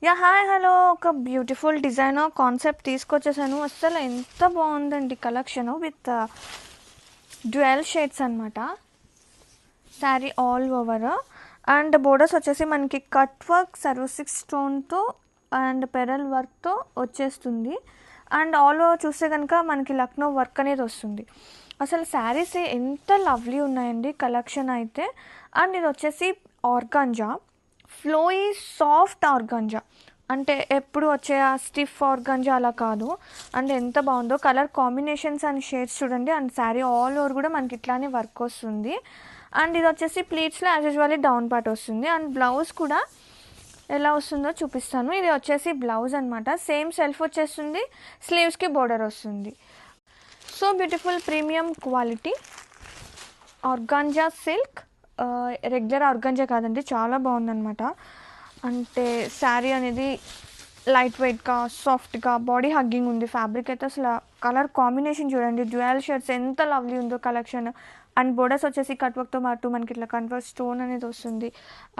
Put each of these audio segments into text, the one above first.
Yeah hi hello ఒక beautiful designer concept తీసుకొచ్చేసాను. అసలు ఎంత బాగుందండి కలెక్షన్ విత్ డ్యూయల్ షేడ్స్ అనమాట. Sari all over and borders వచ్చేసి మనకి కట్ వర్క్ సర్వసిక్ స్టోన్తో అండ్ పెరల్ వర్క్తో వచ్చేస్తుంది. అండ్ ఆల్ ఓవర్ చూస్తే కనుక మనకి లక్నో వర్క్ అనేది వస్తుంది. అసలు శారీస్ ఎంత లవ్లీ ఉన్నాయండి కలెక్షన్ అయితే. అండ్ ఇది వచ్చేసి ఆర్గాంజా, ఫ్లోయీ సాఫ్ట్ ఆర్గాంజా, అంటే ఎప్పుడు వచ్చే ఆ స్టిఫ్ ఆర్గాంజా అలా కాదు. అండ్ ఎంత బాగుందో కలర్ కాంబినేషన్స్ అండ్ షేడ్స్ చూడండి. అండ్ శారీ ఆల్ ఓవర్ కూడా మనకి ఇట్లానే వర్క్ వస్తుంది. అండ్ ఇది వచ్చేసి ప్లీట్స్లో యాజ్ యూజువల్లీ డౌన్ పార్ట్ వస్తుంది. అండ్ బ్లౌజ్ కూడా ఎలా వస్తుందో చూపిస్తాను. ఇది వచ్చేసి బ్లౌజ్ అనమాట. సేమ్ సెల్ఫ్ వచ్చేస్తుంది, స్లీవ్స్కి బోర్డర్ వస్తుంది. So beautiful premium quality organza silk, regular organza కాదండి, చాలా బాగుందన్నమాట. అంటే శారీ అనేది లైట్ వెయిట్గా సాఫ్ట్గా బాడీ హగ్గింగ్ ఉంది. ఫ్యాబ్రిక్ అయితే అసలు కలర్ కాంబినేషన్ చూడండి, డ్యూయల్ షేడ్స్ ఎంత లవ్లీ ఉందో కలెక్షన్. అండ్ బోర్డర్స్ వచ్చేసి కట్ వర్క్తో పాటు మనకి ఇట్లా కన్వర్స్ స్టోన్ అనేది వస్తుంది.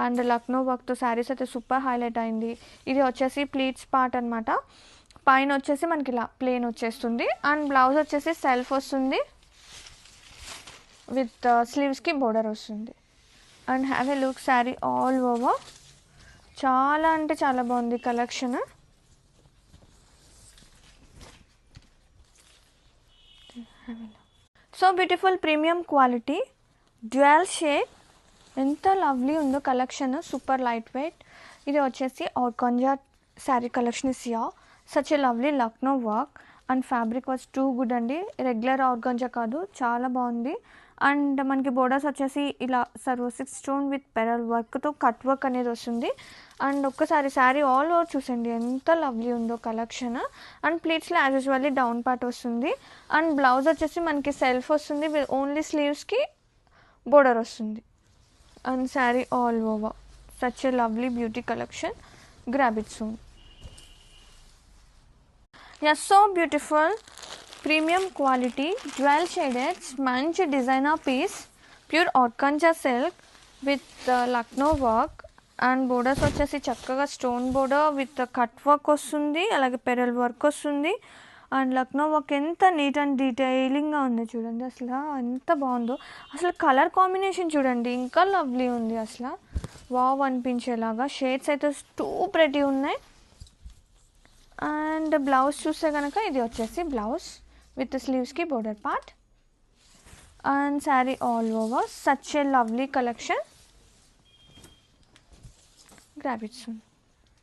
అండ్ లక్నో వర్క్తో శారీస్ అయితే సూపర్ హైలైట్ అయింది. ఇది వచ్చేసి ప్లీట్స్ పార్ట్ అనమాట. పైన వచ్చేసి మనకి ఇలా ప్లేన్ వచ్చేస్తుంది. అండ్ బ్లౌజ్ వచ్చేసి సెల్ఫ్ వస్తుంది విత్ స్లీవ్స్కి బోర్డర్ వస్తుంది. And have a look sari all over. చాలా అంటే చాలా బాగుంది collection. So beautiful premium quality dual shade, ఎంత లవ్లీ ఉందో కలెక్షన్, సూపర్ లైట్ వెయిట్. ఇది వచ్చేసి organza sari collection is here. Such a lovely Lucknow work and fabric was too good అండి. Regular organza కాదు, చాలా బాగుంది. అండ్ మనకి బోర్డర్స్ వచ్చేసి ఇలా సర్వసిక్ స్టోన్ విత్ పెరల్ వర్క్తో కట్ వర్క్ అనేది వస్తుంది. అండ్ ఒక్కసారి శారీ ఆల్ ఓవర్ చూసండి ఎంత లవ్లీ ఉందో కలెక్షన్. అండ్ ప్లీట్స్లో యాజ్ యూజువల్లీ డౌన్ పార్ట్ వస్తుంది. అండ్ బ్లౌజ్ వచ్చేసి మనకి సెల్ఫ్ వస్తుంది, ఓన్లీ స్లీవ్స్కి బోర్డర్ వస్తుంది. And sari all over such a lovely beauty collection. Grab it soon. Yeah so beautiful premium quality dual shaded మంచి designer piece, pure organza silk with Lucknow work. And borders వచ్చేసి చక్కగా stone border with cut work వస్తుంది, అలాగే pearl work వస్తుంది. And Lucknow work ఎంత neat and డీటెయిలింగ్గా ఉంది చూడండి, అసలు ఎంత బాగుందో. అసలు కలర్ కాంబినేషన్ చూడండి, ఇంకా లవ్లీ ఉంది అసలు, వావ్ అనిపించేలాగా. షేడ్స్ అయితే టూ ప్రెటీ ఉన్నాయి. అండ్ బ్లౌజ్ చూస్తే కనుక ఇది వచ్చేసి బ్లౌజ్ విత్ స్లీవ్స్కి border part. And sari all over such a lovely collection. Grab it soon.